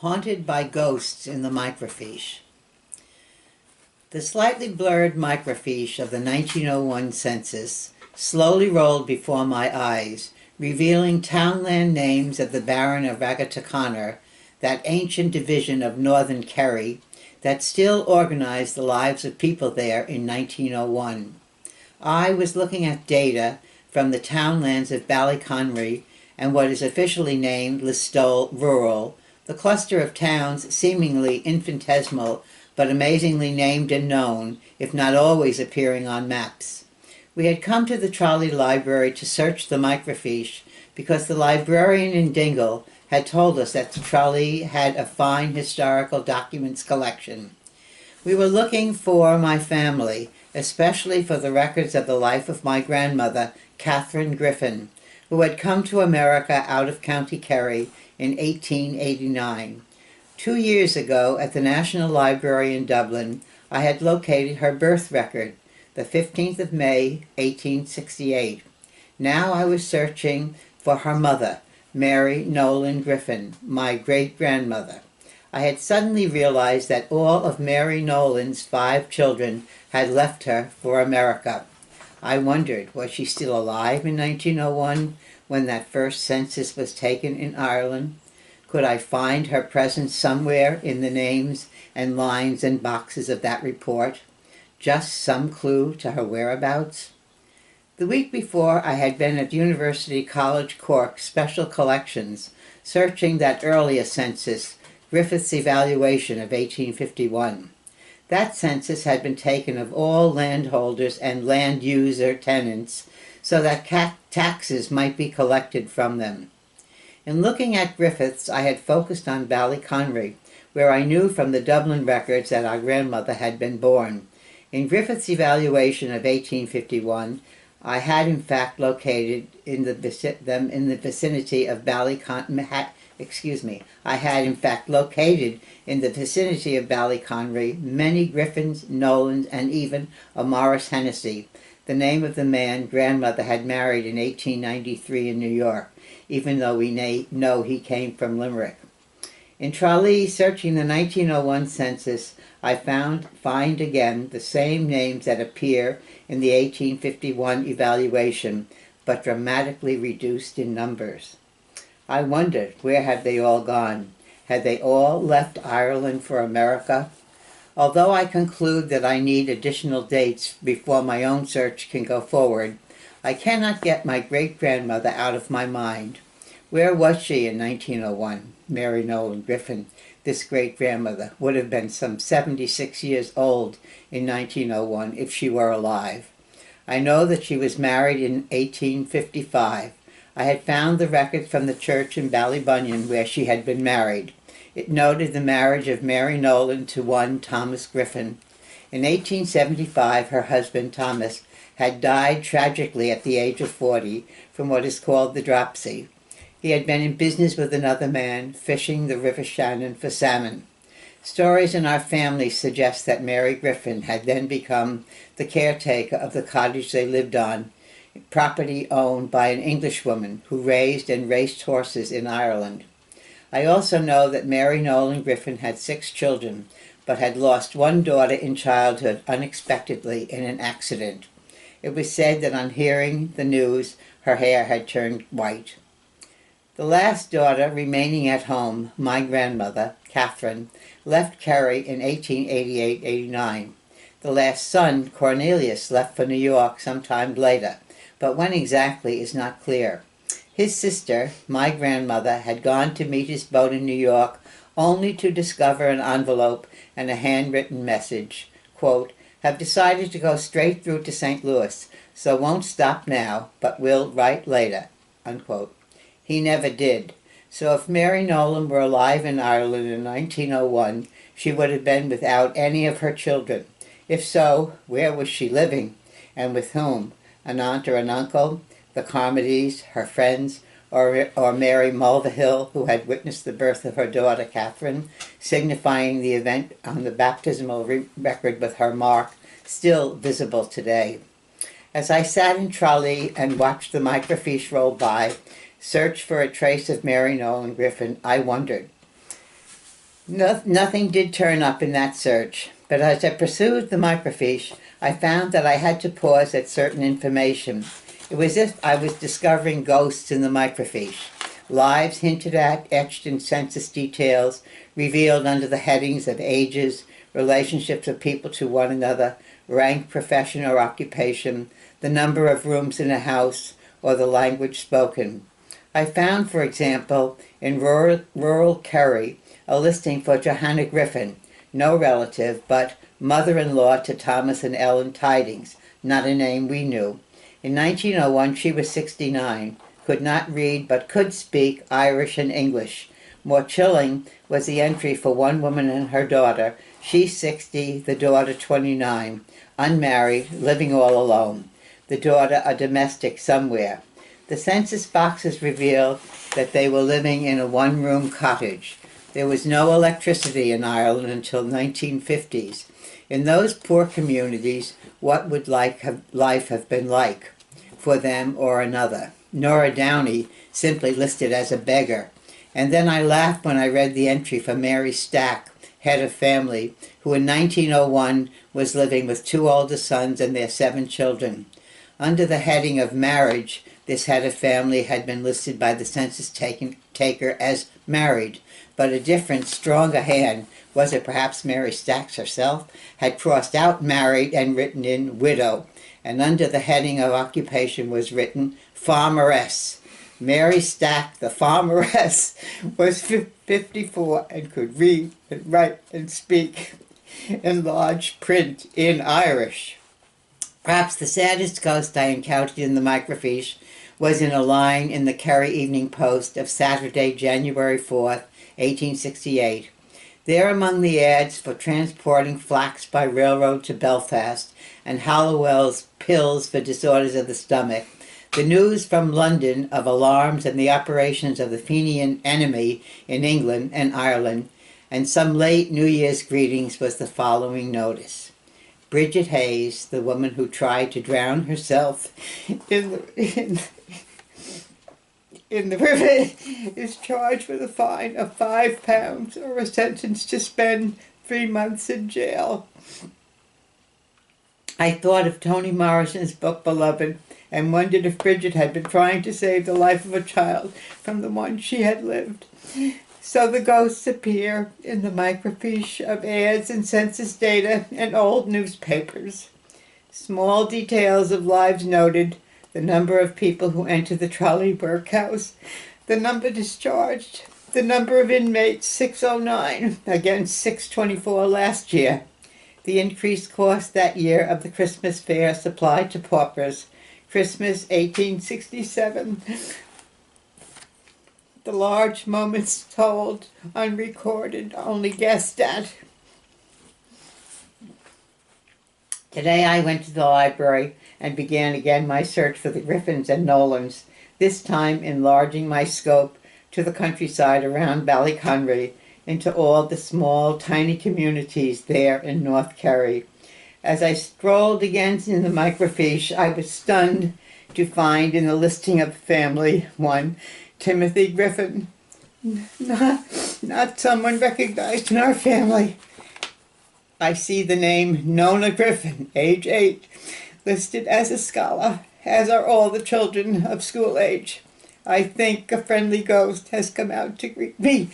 Haunted by ghosts in the microfiche. The slightly blurred microfiche of the 1901 census slowly rolled before my eyes, revealing townland names of the Barony of Raghticonnor, that ancient division of northern Kerry that still organized the lives of people there in 1901. I was looking at data from the townlands of Ballyconry and what is officially named Listowel Rural, the cluster of towns seemingly infinitesimal but amazingly named and known, if not always appearing on maps. We had come to the Tralee library to search the microfiche because the librarian in Dingle had told us that the Tralee had a fine historical documents collection. We were looking for my family, especially for the records of the life of my grandmother, Catherine Griffin, who had come to America out of County Kerry in 1889. 2 years ago, at the National Library in Dublin, I had located her birth record, the 15th of May, 1868. Now I was searching for her mother, Mary Nolan Griffin, my great-grandmother. I had suddenly realized that all of Mary Nolan's 5 children had left her for America. I wondered, was she still alive in 1901 when that first census was taken in Ireland? Could I find her presence somewhere in the names and lines and boxes of that report? Just some clue to her whereabouts? The week before, I had been at University College Cork Special Collections, searching that earlier census, Griffith's evaluation of 1851. That census had been taken of all landholders and land user tenants so that taxes might be collected from them. In looking at Griffiths, I had focused on Ballyconry, where I knew from the Dublin records that our grandmother had been born. In Griffith's evaluation of 1851, I had in fact located them in the vicinity of Ballyconry. I had in fact located in the vicinity of Ballyconry many Griffins, Nolans, and even a Morris Hennessy, the name of the man grandmother had married in 1893 in New York, even though we know he came from Limerick. In Tralee, searching the 1901 census, I find again the same names that appear in the 1851 evaluation, but dramatically reduced in numbers. I wondered, where had they all gone? Had they all left Ireland for America? Although I conclude that I need additional dates before my own search can go forward, I cannot get my great-grandmother out of my mind. Where was she in 1901? Mary Nolan Griffin, this great-grandmother, would have been some 76 years old in 1901 if she were alive. I know that she was married in 1855. I had found the record from the church in Ballybunion where she had been married. It noted the marriage of Mary Nolan to one Thomas Griffin. In 1875, her husband, Thomas, had died tragically at the age of 40 from what is called the dropsy. He had been in business with another man, fishing the River Shannon for salmon. Stories in our family suggest that Mary Griffin had then become the caretaker of the cottage they lived on, property owned by an Englishwoman who raised and raced horses in Ireland. I also know that Mary Nolan Griffin had 6 children, but had lost one daughter in childhood unexpectedly in an accident. It was said that on hearing the news, her hair had turned white. The last daughter remaining at home, my grandmother, Catherine, left Kerry in 1888-89. The last son, Cornelius, left for New York sometime later, but when exactly is not clear. His sister, my grandmother, had gone to meet his boat in New York only to discover an envelope and a handwritten message, quote, "Have decided to go straight through to St. Louis, so won't stop now, but will write later," unquote. He never did. So if Mary Nolan were alive in Ireland in 1901, she would have been without any of her children. If so, where was she living, and with whom? An aunt or an uncle? The Carmodys, her friends, or Mary Mulvihill, who had witnessed the birth of her daughter Catherine, signifying the event on the baptismal record with her mark, still visible today. As I sat in Tralee and watched the microfiche roll by, searched for a trace of Mary Nolan Griffin, I wondered, Nothing did turn up in that search, but as I pursued the microfiche, I found that I had to pause at certain information. It was as if I was discovering ghosts in the microfiche. Lives hinted at, etched in census details, revealed under the headings of ages, relationships of people to one another, rank, profession, or occupation, the number of rooms in a house, or the language spoken. I found, for example, in rural Kerry, a listing for Johanna Griffin, no relative, but mother-in-law to Thomas and Ellen Tidings, not a name we knew. In 1901, she was 69, could not read but could speak Irish and English. More chilling was the entry for one woman and her daughter, she 60, the daughter 29, unmarried, living all alone. The daughter a domestic somewhere. The census boxes revealed that they were living in a one-room cottage. There was no electricity in Ireland until 1950s. In those poor communities, what would life have been like for them or another? Nora Downey simply listed as a beggar. And then I laughed when I read the entry for Mary Stack, head of family, who in 1901 was living with 2 older sons and their 7 children. Under the heading of marriage, this head of family had been listed by the census taker as married, but a different, stronger hand, was it perhaps Mary Stack herself, had crossed out married and written in widow, and under the heading of occupation was written farmeress. Mary Stack, the farmeress, was 54 and could read and write and speak in large print in Irish. Perhaps the saddest ghost I encountered in the microfiche was in a line in the Kerry Evening Post of Saturday, January 4th, 1868. There among the ads for transporting flax by railroad to Belfast and Hallowell's pills for disorders of the stomach, the news from London of alarms and the operations of the Fenian enemy in England and Ireland, and some late New Year's greetings was the following notice. Bridget Hayes, the woman who tried to drown herself in the river, is charged with a fine of £5 or a sentence to spend 3 months in jail. I thought of Toni Morrison's book Beloved and wondered if Bridget had been trying to save the life of a child from the one she had lived. So the ghosts appear in the microfiche of ads and census data and old newspapers. Small details of lives noted, the number of people who enter the Tralee workhouse, the number discharged, the number of inmates 609 against 624 last year, the increased cost that year of the Christmas fare supplied to paupers, Christmas 1867, the large moments told, unrecorded, only guessed at. Today I went to the library and began again my search for the Griffins and Nolans, this time enlarging my scope to the countryside around Ballyconry, into all the small, tiny communities there in North Kerry. As I strolled again in the microfiche, I was stunned to find in the listing of the family one, Timothy Griffin, not someone recognized in our family. I see the name Nona Griffin, age 8, listed as a scholar, as are all the children of school age. I think a friendly ghost has come out to greet me.